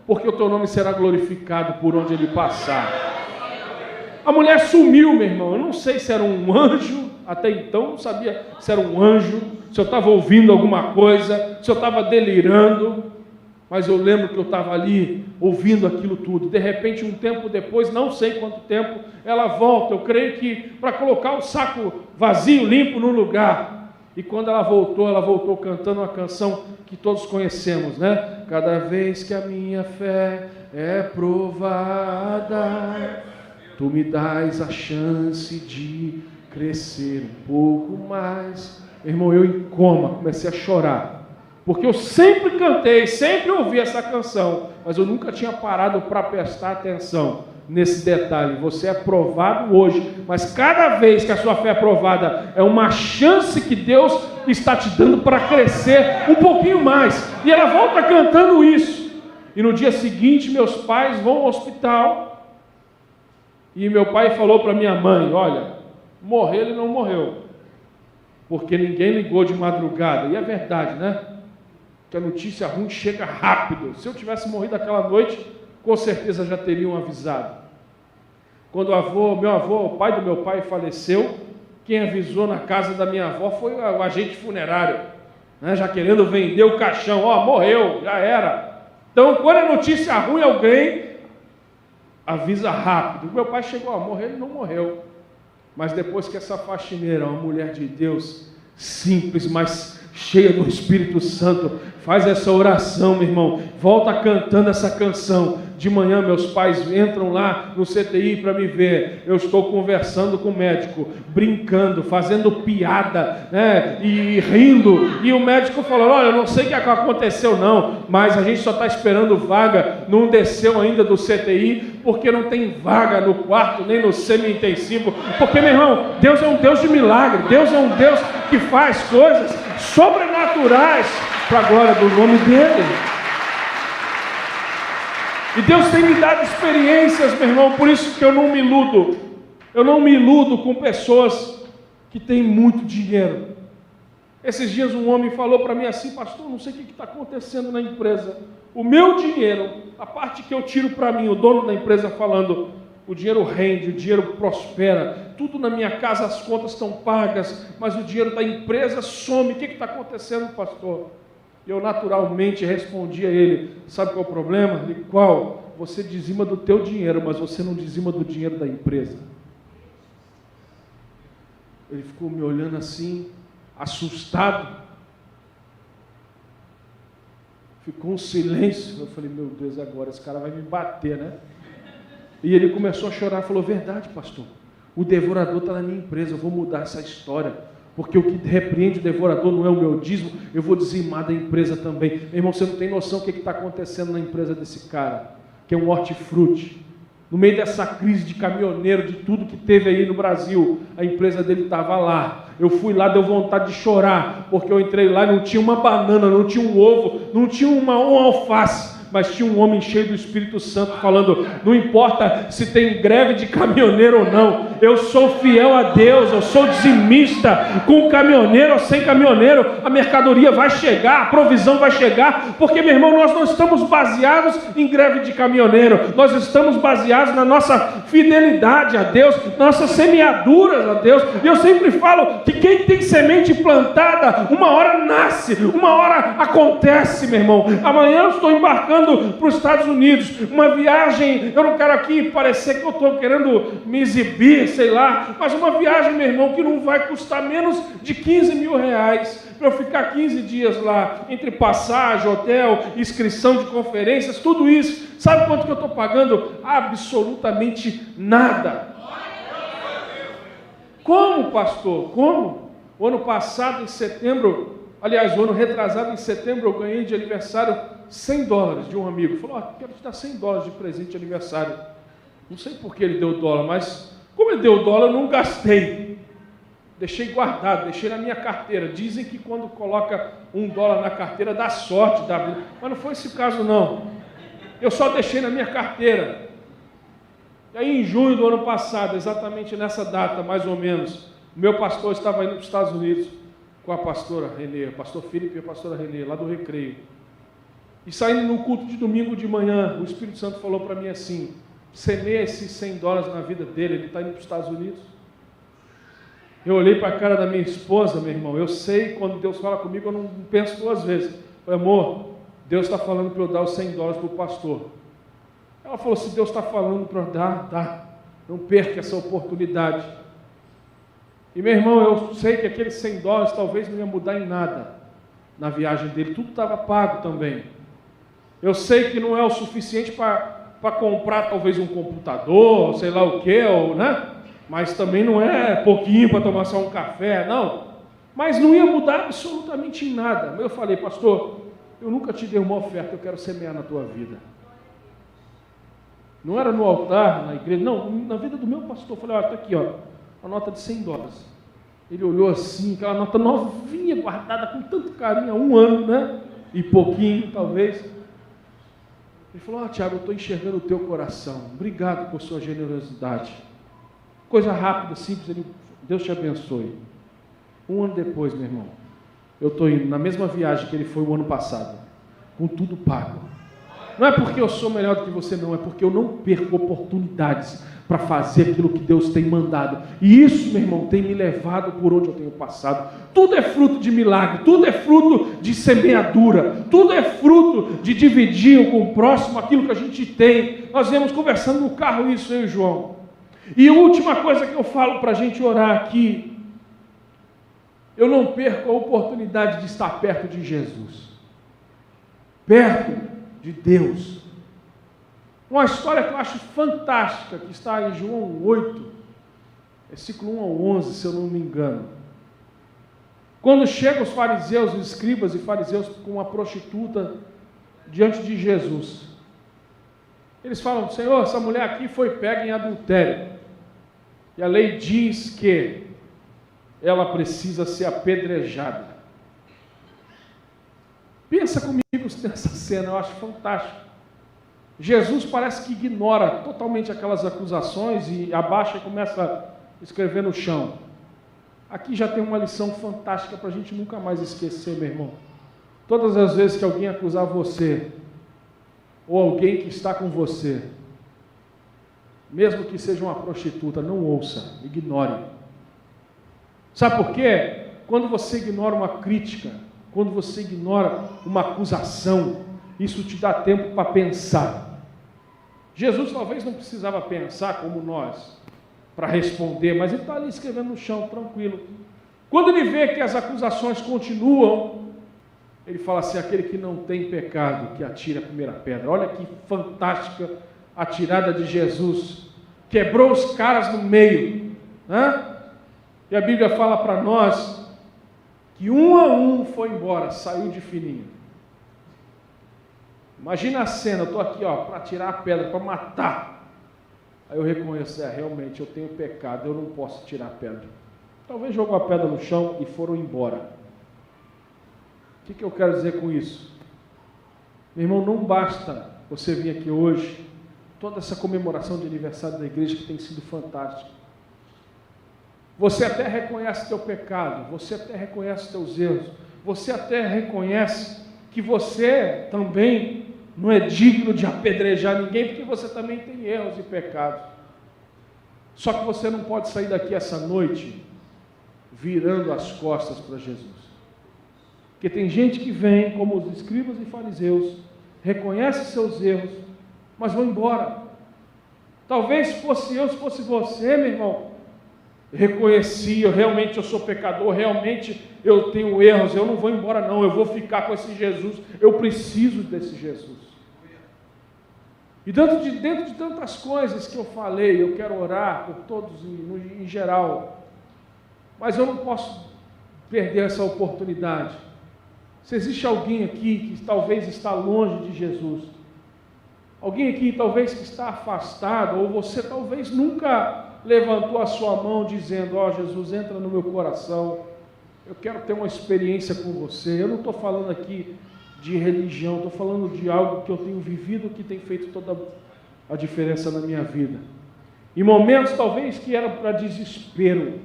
porque o teu nome será glorificado por onde ele passar. A mulher sumiu, meu irmão. Eu não sei se era um anjo, até então não sabia se era um anjo, se eu estava ouvindo alguma coisa, se eu estava delirando, mas eu lembro que eu estava ali ouvindo aquilo tudo. De repente, um tempo depois, não sei quanto tempo, ela volta, eu creio que para colocar o saco vazio, limpo no lugar. E quando ela voltou cantando uma canção que todos conhecemos, né? Cada vez que a minha fé é provada, tu me dás a chance de crescer um pouco mais. Meu irmão, eu em coma, comecei a chorar. Porque eu sempre cantei, sempre ouvi essa canção, mas eu nunca tinha parado para prestar atenção nesse detalhe. Você é provado hoje, mas cada vez que a sua fé é provada, é uma chance que Deus está te dando para crescer um pouquinho mais. E ela volta cantando isso. E no dia seguinte, meus pais vão ao hospital, e meu pai falou para minha mãe: olha, morrer ele não morreu, porque ninguém ligou de madrugada. E é verdade, né? Que a notícia ruim chega rápido. Se eu tivesse morrido aquela noite, com certeza já teriam avisado. Quando meu avô, o pai do meu pai, faleceu, quem avisou na casa da minha avó foi o agente funerário, né, já querendo vender o caixão. Morreu, já era. Então, quando é notícia ruim, alguém avisa rápido. Meu pai chegou a morrer, ele não morreu. Mas depois que essa faxineira, uma mulher de Deus, simples, mas cheia do Espírito Santo, faz essa oração, meu irmão, volta cantando essa canção. De manhã meus pais entram lá no CTI para me ver. Eu estou conversando com o médico, brincando, fazendo piada, né, e rindo. E o médico falou: olha, eu não sei o que aconteceu não, mas a gente só está esperando vaga. Não desceu ainda do CTI, porque não tem vaga no quarto, nem no semi-intensivo. Porque, meu irmão, Deus é um Deus de milagre. Deus é um Deus que faz coisas sobrenaturais para a glória do nome dele. E Deus tem me dado experiências, meu irmão, por isso que eu não me iludo. Eu não me iludo com pessoas que têm muito dinheiro. Esses dias um homem falou para mim assim: pastor, não sei o que está acontecendo na empresa. O meu dinheiro, a parte que eu tiro para mim, o dono da empresa falando, o dinheiro rende, o dinheiro prospera, tudo na minha casa, as contas estão pagas, mas o dinheiro da empresa some. O que está acontecendo, pastor? Eu naturalmente respondi a ele: sabe qual é o problema? Ele: qual? Você dizima do teu dinheiro, mas você não dizima do dinheiro da empresa. Ele ficou me olhando assim, assustado. Ficou um silêncio. Eu falei: meu Deus, agora esse cara vai me bater, né? E ele começou a chorar, falou: verdade, pastor, o devorador está na minha empresa, eu vou mudar essa história. Porque o que repreende o devorador não é o meu dízimo, eu vou dizimar da empresa também. Meu irmão, você não tem noção do que está acontecendo na empresa desse cara, que é um hortifruti. No meio dessa crise de caminhoneiro, de tudo que teve aí no Brasil, a empresa dele estava lá. Eu fui lá, deu vontade de chorar, porque eu entrei lá e não tinha uma banana, não tinha um ovo, não tinha uma alface. Mas tinha um homem cheio do Espírito Santo falando: não importa se tem greve de caminhoneiro ou não, eu sou fiel a Deus, eu sou dizimista, com caminhoneiro ou sem caminhoneiro, a mercadoria vai chegar, a provisão vai chegar, porque, meu irmão, nós não estamos baseados em greve de caminhoneiro, nós estamos baseados na nossa fidelidade a Deus, nossas semeaduras a Deus. E eu sempre falo que quem tem semente plantada, uma hora nasce, uma hora acontece, meu irmão. Amanhã eu estou embarcando para os Estados Unidos, uma viagem, eu não quero aqui parecer que eu estou querendo me exibir, sei lá, mas uma viagem, meu irmão, que não vai custar menos de 15 mil reais, para eu ficar 15 dias lá, entre passagem, hotel, inscrição de conferências, tudo isso. Sabe quanto que eu estou pagando? Absolutamente nada. Como, pastor? Como? O ano passado, em setembro, aliás, o ano retrasado, em setembro, eu ganhei de aniversário $100 de um amigo. Falou, quero te dar $100 de presente de aniversário. Não sei por que ele deu dólar, mas como ele deu dólar, eu não gastei. Deixei guardado, deixei na minha carteira. Dizem que quando coloca $1 na carteira, dá sorte, dá vida. Mas não foi esse o caso, não. Eu só deixei na minha carteira. E aí, em junho do ano passado, exatamente nessa data, mais ou menos, o meu pastor estava indo para os Estados Unidos com a pastora Renê, o pastor Felipe e a pastora Renê, lá do Recreio. E saindo no culto de domingo de manhã, o Espírito Santo falou para mim assim, semeia esses $100 na vida dele, ele está indo para os Estados Unidos. Eu olhei para a cara da minha esposa, meu irmão, eu sei, quando Deus fala comigo, eu não penso duas vezes. Eu falei, amor, Deus está falando para eu dar os $100 para o pastor. Ela falou, se Deus está falando para dar, dá. Não perca essa oportunidade. E meu irmão, eu sei que aqueles $100 talvez não ia mudar em nada na viagem dele, tudo estava pago também. Eu sei que não é o suficiente para comprar talvez um computador, sei lá o que, né? Mas também não é pouquinho para tomar só um café, não. Mas não ia mudar absolutamente em nada. Eu falei, pastor, eu nunca te dei uma oferta, eu quero semear na tua vida. Não era no altar, na igreja, não, na vida do meu pastor. Eu falei, está aqui, a nota de $100. Ele olhou assim, aquela nota novinha, guardada com tanto carinho, há um ano, né? E pouquinho, talvez. Ele falou, Tiago, eu estou enxergando o teu coração. Obrigado por sua generosidade. Coisa rápida, simples, Deus te abençoe. Um ano depois, meu irmão, eu estou indo na mesma viagem que ele foi o ano passado, com tudo pago. Não é porque eu sou melhor do que você, não, é porque eu não perco oportunidades para fazer aquilo que Deus tem mandado. E isso, meu irmão, tem me levado por onde eu tenho passado. Tudo é fruto de milagre, tudo é fruto de semeadura, tudo é fruto de dividir com o próximo aquilo que a gente tem. Nós viemos conversando no carro isso, eu e o João. E a última coisa que eu falo para a gente orar aqui, eu não perco a oportunidade de estar perto de Jesus, perto de Deus. Uma história que eu acho fantástica, que está em João 8, versículo 1 ao 11, se eu não me engano. Quando chegam os fariseus, os escribas e fariseus com uma prostituta diante de Jesus, eles falam, Senhor, essa mulher aqui foi pega em adultério, e a lei diz que ela precisa ser apedrejada. Pensa comigo nessa cena, eu acho fantástico. Jesus parece que ignora totalmente aquelas acusações e abaixa e começa a escrever no chão. Aqui já tem uma lição fantástica para a gente nunca mais esquecer, meu irmão. Todas as vezes que alguém acusar você, ou alguém que está com você, mesmo que seja uma prostituta, não ouça, ignore. Sabe por quê? Quando você ignora uma crítica, quando você ignora uma acusação, isso te dá tempo para pensar. Jesus talvez não precisava pensar como nós, para responder, mas ele está ali escrevendo no chão, tranquilo. Quando ele vê que as acusações continuam, ele fala assim, aquele que não tem pecado, que atire a primeira pedra. Olha que fantástica a tirada de Jesus. Quebrou os caras no meio, né? E a Bíblia fala para nós que um a um foi embora, saiu de fininho. Imagina a cena, eu estou aqui para tirar a pedra, para matar. Aí eu reconheço, realmente eu tenho pecado, eu não posso tirar a pedra. Talvez jogou a pedra no chão e foram embora. O que eu quero dizer com isso? Meu irmão, não basta você vir aqui hoje, toda essa comemoração de aniversário da igreja que tem sido fantástica. Você até reconhece teu pecado, você até reconhece teus erros, você até reconhece que você também não é digno de apedrejar ninguém, porque você também tem erros e pecados. Só que você não pode sair daqui essa noite virando as costas para Jesus. Porque tem gente que vem, como os escribas e fariseus, reconhece seus erros, mas vão embora. Talvez se fosse eu, se fosse você, meu irmão, reconheci, realmente eu sou pecador, realmente eu tenho erros, eu não vou embora não, eu vou ficar com esse Jesus, eu preciso desse Jesus. E dentro de tantas coisas que eu falei, eu quero orar por todos em geral, mas eu não posso perder essa oportunidade. Se existe alguém aqui que talvez está longe de Jesus, alguém aqui talvez que está afastado, ou você talvez nunca levantou a sua mão dizendo: ó, Jesus, entra no meu coração, eu quero ter uma experiência com você. Eu não estou falando aqui de religião, estou falando de algo que eu tenho vivido, que tem feito toda a diferença na minha vida. Em momentos talvez que era para desespero,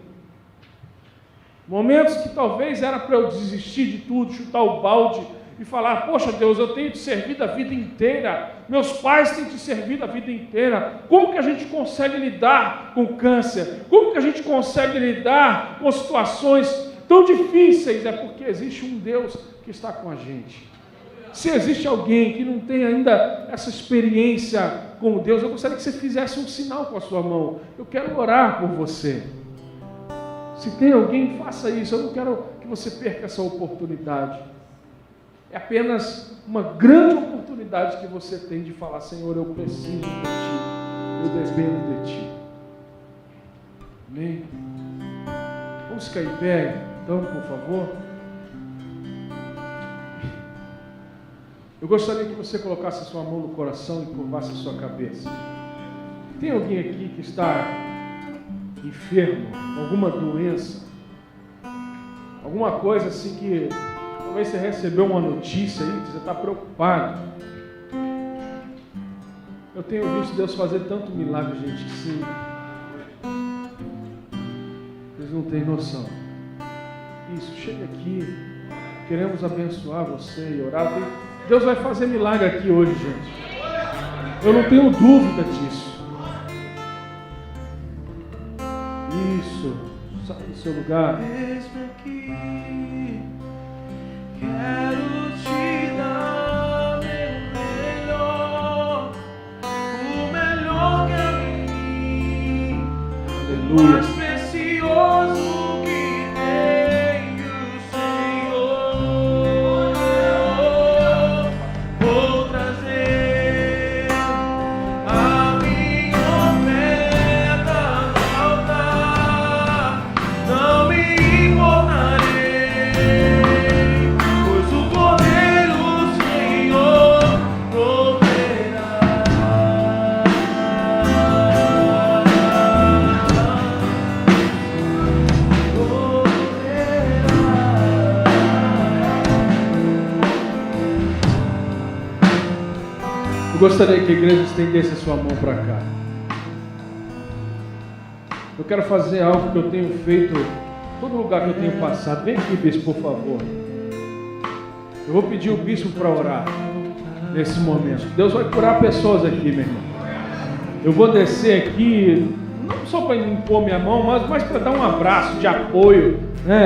momentos que talvez era para eu desistir de tudo, chutar o balde e falar: poxa Deus, eu tenho te servido a vida inteira, meus pais têm te servido a vida inteira. Como que a gente consegue lidar com câncer? Como que a gente consegue lidar com situações tão difíceis? É porque existe um Deus que está com a gente. Se existe alguém que não tem ainda essa experiência com Deus, eu gostaria que você fizesse um sinal com a sua mão. Eu quero orar por você. Se tem alguém, faça isso. Eu não quero que você perca essa oportunidade. É apenas uma grande oportunidade que você tem de falar: Senhor, eu preciso de Ti, eu dependo de Ti. Amém? Vamos ficar em pé, então, por favor. Eu gostaria que você colocasse a sua mão no coração e curvasse a sua cabeça. Tem alguém aqui que está enfermo, alguma doença, alguma coisa assim que talvez você recebeu uma notícia aí, que você está preocupado? Eu tenho visto Deus fazer tanto milagre, gente, sim. Vocês não têm noção. Isso, chega aqui. Queremos abençoar você e orar. Deus vai fazer milagre aqui hoje, gente. Eu não tenho dúvida disso. Isso. Sai do seu lugar. Mesmo aqui, quero te dar o melhor que a mim. Aleluia. Mais precioso que tenho, Senhor. Vou trazer a minha oferta no altar. Não me importarei, pois o Cordeiro, Senhor, proverá. Eu gostaria que a igreja estendesse a sua mão para cá. Eu quero fazer algo que eu tenho feito em todo lugar que eu tenho passado. Vem aqui, bispo, por favor. Eu vou pedir o bispo para orar nesse momento. Deus vai curar pessoas aqui, meu irmão. Eu vou descer aqui, não só para impor minha mão, mas para dar um abraço de apoio.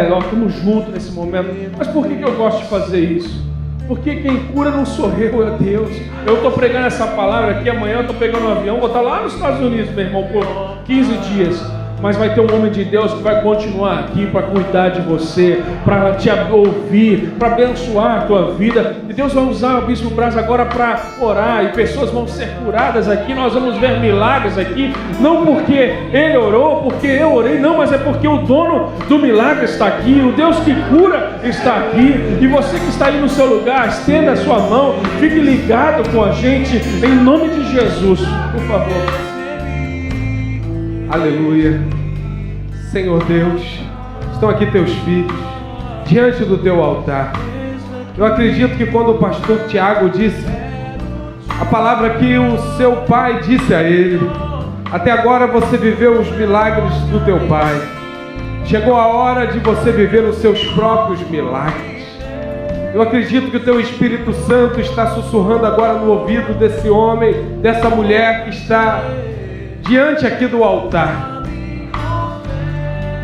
Nós estamos juntos nesse momento. Mas por que eu gosto de fazer isso? Porque quem cura não sou eu, é Deus. Eu estou pregando essa palavra aqui, amanhã eu estou pegando um avião, vou estar lá nos Estados Unidos, meu irmão, por 15 dias. Mas vai ter um homem de Deus que vai continuar aqui para cuidar de você, para te ouvir, para abençoar a tua vida. E Deus vai usar o Bispo Braz agora para orar, e pessoas vão ser curadas aqui. Nós vamos ver milagres aqui, não porque ele orou, porque eu orei, não, mas é porque o dono do milagre está aqui, o Deus que cura está aqui. E você que está aí no seu lugar, estenda a sua mão, fique ligado com a gente, em nome de Jesus, por favor. Aleluia. Senhor Deus, estão aqui teus filhos diante do teu altar. Eu acredito que quando o pastor Tiago disse a palavra que o seu pai disse a ele, até agora você viveu os milagres do teu pai. Chegou a hora de você viver os seus próprios milagres. Eu acredito que o teu Espírito Santo está sussurrando agora no ouvido desse homem, dessa mulher que está diante aqui do altar.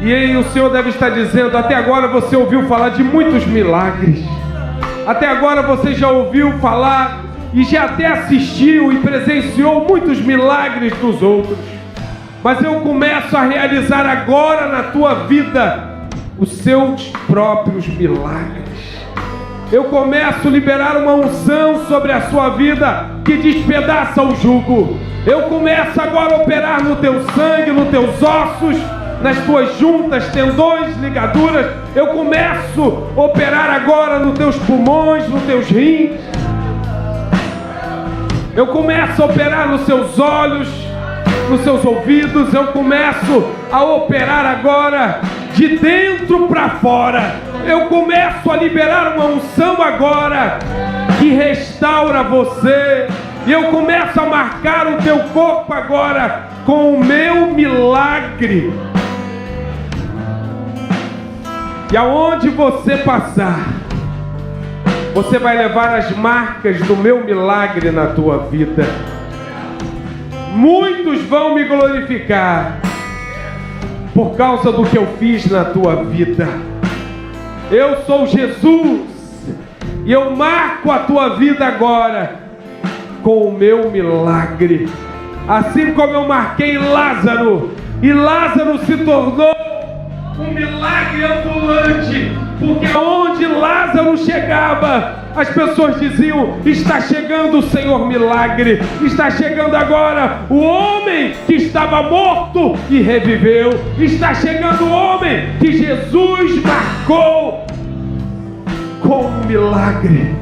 E aí o Senhor deve estar dizendo: até agora você ouviu falar de muitos milagres. Até agora você já ouviu falar e já até assistiu e presenciou muitos milagres dos outros. Mas eu começo a realizar agora na tua vida os seus próprios milagres. Eu começo a liberar uma unção sobre a sua vida que despedaça o jugo. Eu começo agora a operar no teu sangue, nos teus ossos, nas tuas juntas, tendões, ligaduras. Eu começo a operar agora nos teus pulmões, nos teus rins. Eu começo a operar nos seus olhos, nos seus ouvidos. Eu começo a operar agora de dentro para fora. Eu começo a liberar uma unção agora que restaura você. E eu começo a marcar o teu corpo agora com o meu milagre. E aonde você passar, você vai levar as marcas do meu milagre na tua vida. Muitos vão me glorificar por causa do que eu fiz na tua vida. Eu sou Jesus e eu marco a tua vida agora com o meu milagre. Assim como eu marquei Lázaro, e Lázaro se tornou um milagre ambulante, porque onde Lázaro chegava, as pessoas diziam: está chegando o Senhor milagre, está chegando agora o homem que estava morto e reviveu, está chegando o homem que Jesus marcou com um milagre.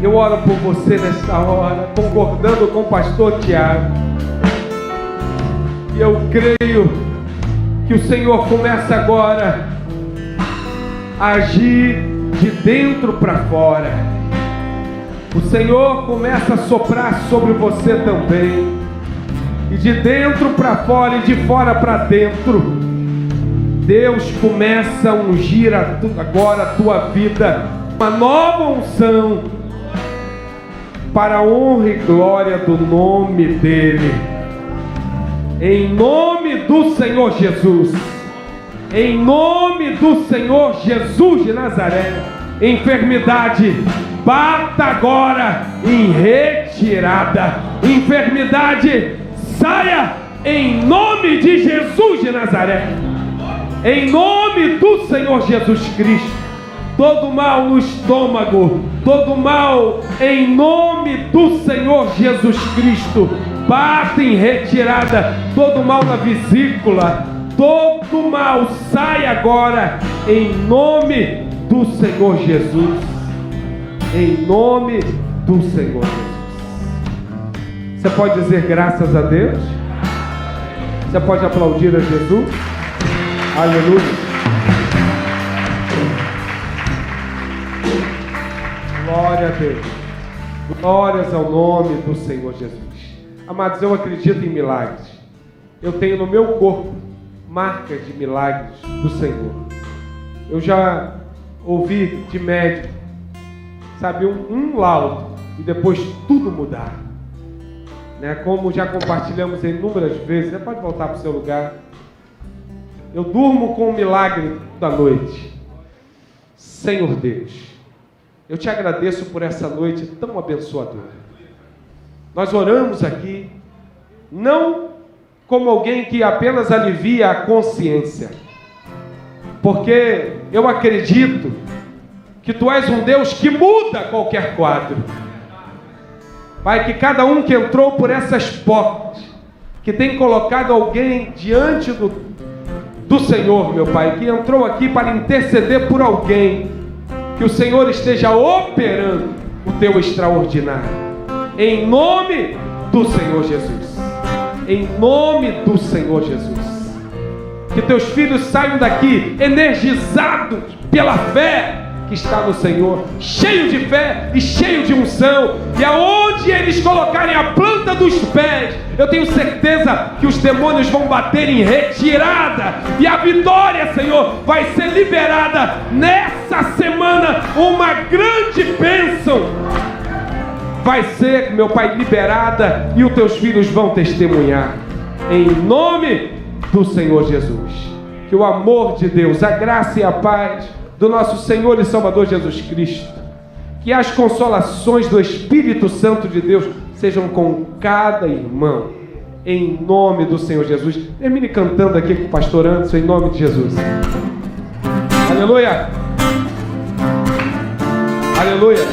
Eu oro por você nesta hora, concordando com o pastor Tiago, e eu creio que o Senhor começa agora a agir de dentro para fora. O Senhor começa a soprar sobre você também, e de dentro para fora e de fora para dentro. Deus começa a ungir agora a tua vida, uma nova unção para a honra e glória do nome dEle. Em nome do Senhor Jesus, em nome do Senhor Jesus de Nazaré, enfermidade, bata agora em retirada. Enfermidade, saia em nome de Jesus de Nazaré. Em nome do Senhor Jesus Cristo. Todo mal no estômago, todo mal em nome do Senhor Jesus Cristo, bata em retirada. Todo mal na vesícula, todo mal sai agora em nome do Senhor Jesus. Em nome do Senhor Jesus. Você pode dizer graças a Deus? Você pode aplaudir a Jesus? Aleluia. Glória a Deus. Glórias ao nome do Senhor Jesus. Amados, eu acredito em milagres. Eu tenho no meu corpo marcas de milagres do Senhor. Eu já ouvi de médico, sabe, um laudo e depois tudo mudar, né? Como já compartilhamos inúmeras vezes, né? Pode voltar para o seu lugar. Eu durmo com um milagre da noite. Senhor Deus, eu te agradeço por essa noite tão abençoadora. Nós oramos aqui, não como alguém que apenas alivia a consciência, porque eu acredito que Tu és um Deus que muda qualquer quadro. Pai, que cada um que entrou por essas portas, que tem colocado alguém diante do Senhor, meu Pai, que entrou aqui para interceder por alguém, que o Senhor esteja operando o Teu extraordinário. Em nome do Senhor Jesus. Em nome do Senhor Jesus. Que Teus filhos saiam daqui energizados pela fé que está no Senhor, cheio de fé e cheio de unção, e aonde eles colocarem a planta dos pés, eu tenho certeza que os demônios vão bater em retirada, e a vitória, Senhor, vai ser liberada nessa semana. Uma grande bênção vai ser, meu Pai, liberada, e os Teus filhos vão testemunhar, em nome do Senhor Jesus. Que o amor de Deus, a graça e a paz do nosso Senhor e Salvador Jesus Cristo, que as consolações do Espírito Santo de Deus sejam com cada irmão, em nome do Senhor Jesus. Termine cantando aqui com o pastor Anderson, em nome de Jesus. Aleluia! Aleluia!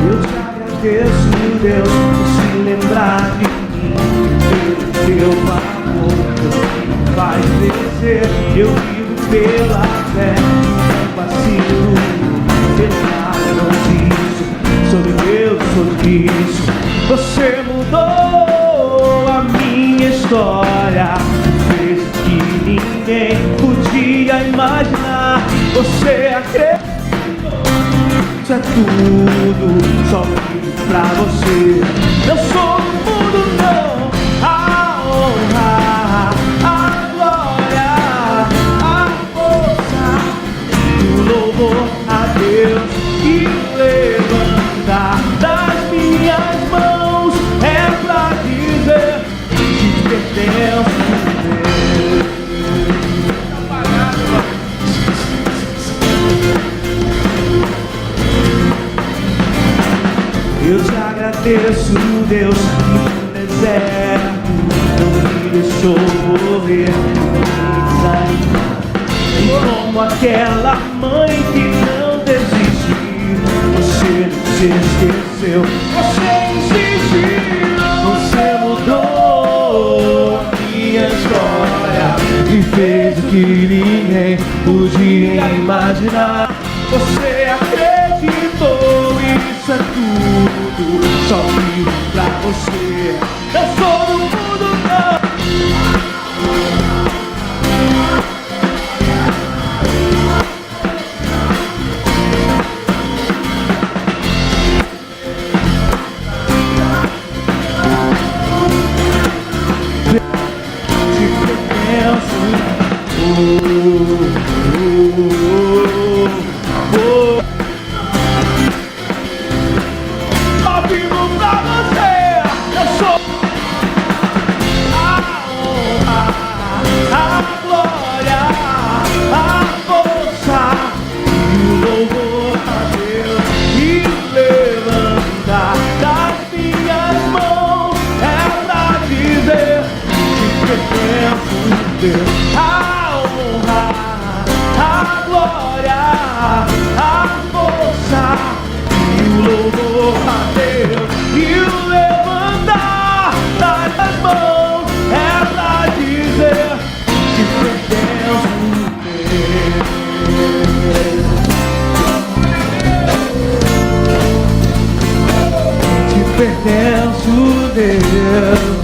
Eu te agradeço, Deus, por se lembrar de mim. Teu amor faz crescer. Eu vivo pela fé, não vacilo. Pelo nada não disse sobre Deus, sobre isso. Você mudou a minha história, fez o que ninguém podia imaginar. Você acreditou, isso é tudo, só vivo pra você. Eu sou do mundo, não. A honra, a glória, a força, o louvor a Deus e levantar das minhas mãos é pra dizer que pertenço a Deus. Eu te agradeço, Deus, que no deserto não me deixou morrer, nem desanimar. E como aquela mãe que não desistiu, você não se esqueceu, você insistiu. Você mudou a minha história e fez o que ninguém podia imaginar. Você acreditou, isso é tudo, só vivo pra você. Eu sou do mundo, não. A honra, a glória, a força e o louvor a Deus e o levantar das mãos é pra dizer que pertenço a Deus, que pertenço a Deus.